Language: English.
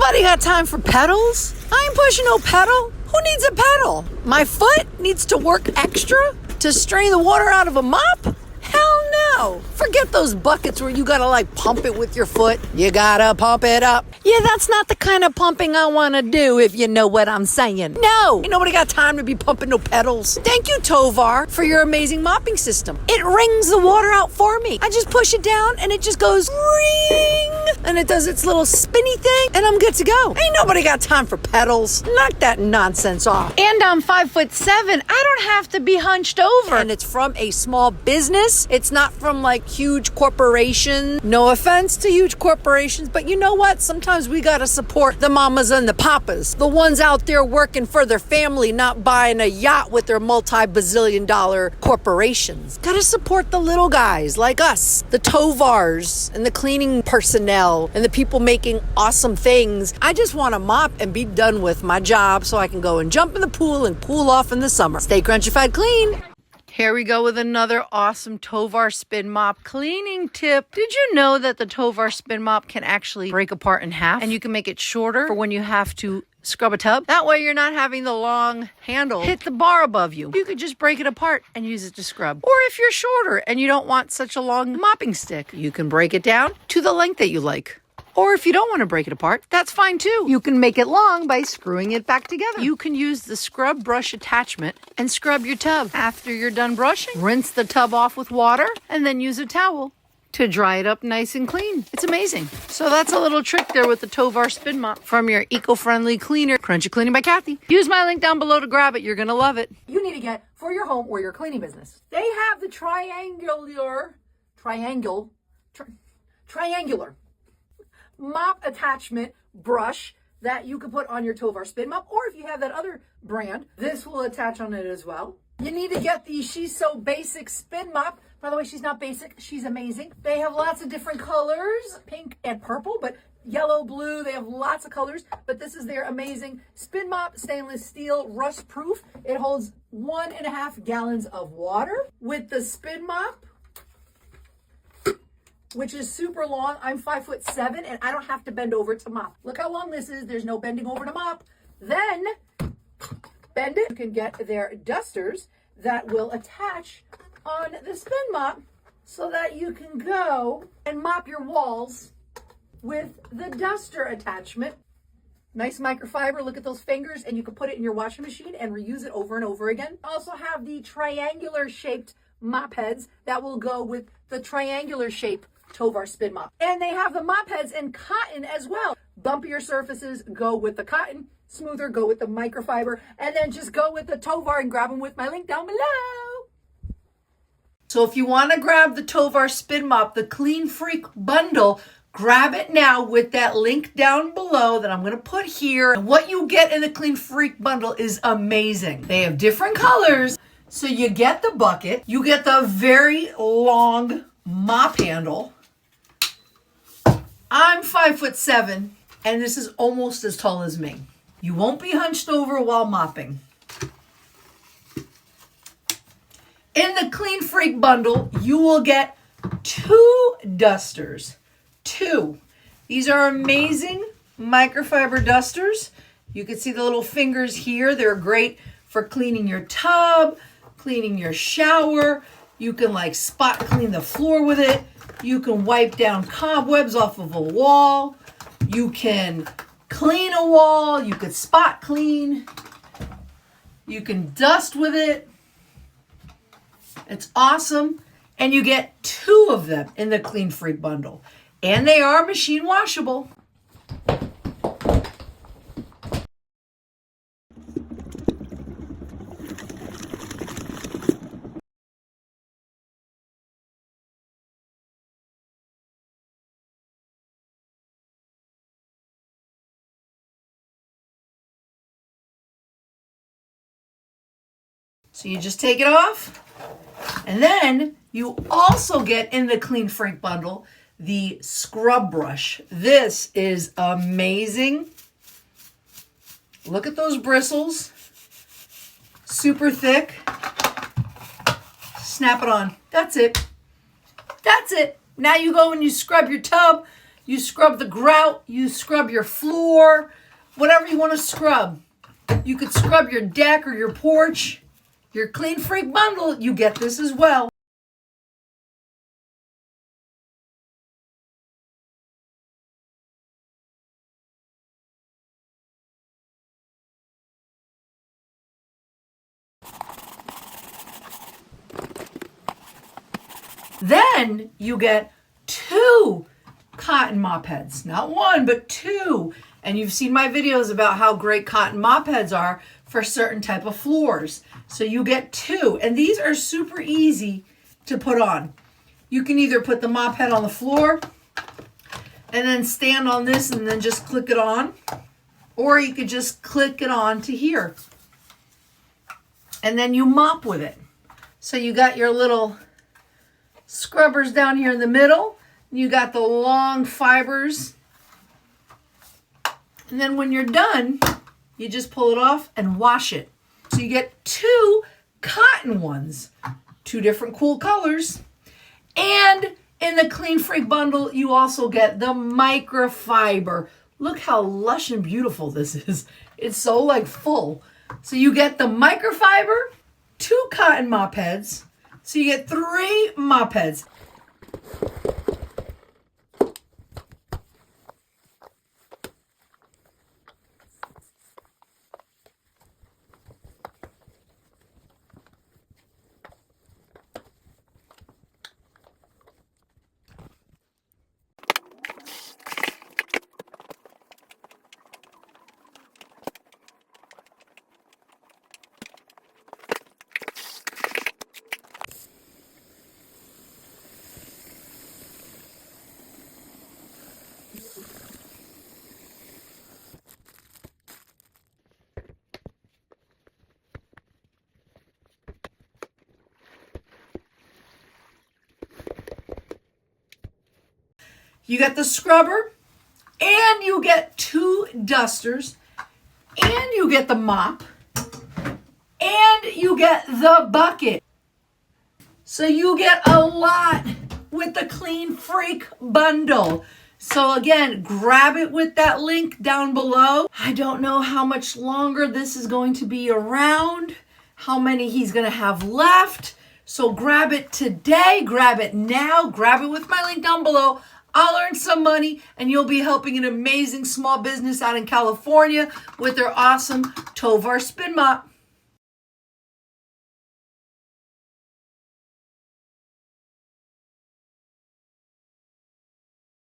nobody got time for pedals. I ain't pushing no pedal. Who needs a pedal? My foot needs to work extra to strain the water out of a mop? Hell no. Forget those buckets where you gotta like pump it with your foot. You gotta pump it up. Yeah, that's not the kind of pumping I wanna do, if you know what I'm saying. No, ain't nobody got time to be pumping no pedals. Thank you, Tovar, for your amazing mopping system. It wrings the water out for me. I just push it down and it just goes ring. And it does its little spinny thing and I'm good to go. Ain't nobody got time for pedals. Knock that nonsense off. And I'm 5'7". I don't have to be hunched over. And it's from a small business. It's not from like huge corporation. No offense to huge corporations, but you know what? Sometimes we gotta support the mamas and the papas. The ones out there working for their family, not buying a yacht with their multi-bazillion dollar corporations. Gotta support the little guys like us, the Tovars and the cleaning personnel and the people making awesome things. I just wanna mop and be done with my job so I can go and jump in the pool and cool off in the summer. Stay crunchified clean. Here we go with another awesome Tovar Spin Mop cleaning tip. Did you know that the Tovar Spin Mop can actually break apart in half and you can make it shorter for when you have to scrub a tub? That way you're not having the long handle hit the bar above you. You could just break it apart and use it to scrub. Or if you're shorter and you don't want such a long mopping stick, you can break it down to the length that you like. Or if you don't want to break it apart, that's fine too. You can make it long by screwing it back together. You can use the scrub brush attachment and scrub your tub. After you're done brushing, rinse the tub off with water and then use a towel to dry it up nice and clean. It's amazing. So that's a little trick there with the Tovar Spin Mop from your eco-friendly cleaner, Crunchy Cleaning by Kathy. Use my link down below to grab it. You're going to love it. You need to get for your home or your cleaning business. They have the triangular mop attachment brush that you can put on your Tovar Spin Mop, or if you have that other brand, this will attach on it as well. You need to get the She's So Basic Spin Mop. By the way, she's not basic, she's amazing. They have lots of different colors, pink and purple, but yellow, blue, they have lots of colors, but this is their amazing Spin Mop, stainless steel, rust proof. It holds 1.5 gallons of water. With the Spin Mop, which is super long. I'm 5'7" and I don't have to bend over to mop. Look how long this is. There's no bending over to mop. Then bend it. You can get their dusters that will attach on the Spin Mop so that you can go and mop your walls with the duster attachment. Nice microfiber. Look at those fingers, and you can put it in your washing machine and reuse it over and over again. Also have the triangular shaped mop heads that will go with the triangular shape Tovar Spin Mop. And they have the mop heads in cotton as well. Bumpier surfaces go with the cotton, smoother go with the microfiber, and then just go with the Tovar and grab them with my link down below. So if you want to grab the Tovar Spin Mop, the Clean Freak bundle, grab it now with that link down below that I'm going to put here. And what you get in the Clean Freak bundle is amazing. They have different colors. So you get the bucket, you get the very long mop handle. I'm 5'7", and this is almost as tall as me. You won't be hunched over while mopping. In the Clean Freak bundle, you will get 2 dusters. 2. These are amazing microfiber dusters. You can see the little fingers here. They're great for cleaning your tub, cleaning your shower. You can like spot clean the floor with it. You can wipe down cobwebs off of a wall. You can clean a wall. You could spot clean. You can dust with it. It's awesome. And you get 2 of them in the Clean Freak bundle. And they are machine washable. So you just take it off, and then you also get in the Clean Freak bundle the scrub brush. This is amazing. Look at those bristles. Super thick. Snap it on. That's it. That's it. Now you go and you scrub your tub, You scrub the grout, you scrub your floor, whatever you want to scrub. You could scrub your deck or your porch. Your Clean Freak bundle, you get this as well. Then you get 2 cotton mop heads. Not 1, but 2. And you've seen my videos about how great cotton mop heads are for certain type of floors. So you get 2. And these are super easy to put on. You can either put the mop head on the floor and then stand on this and then just click it on. Or you could just click it on to here. And then you mop with it. So you got your little scrubbers down here in the middle. You got the long fibers. And then when you're done, you just pull it off and wash it. So you get 2 cotton ones, 2 different cool colors. And in the Clean Freak bundle, you also get the microfiber. Look how lush and beautiful this is. It's so like full. So you get the microfiber, 2 cotton mop heads. So you get 3 mop heads. You get the scrubber, and you get 2 dusters, and you get the mop, and you get the bucket. So you get a lot with the Clean Freak bundle. So again, grab it with that link down below. I don't know how much longer this is going to be around, how many he's going to have left. So grab it today, grab it now, grab it with my link down below. I'll earn some money, and you'll be helping an amazing small business out in California with their awesome Tovar Spin Mop.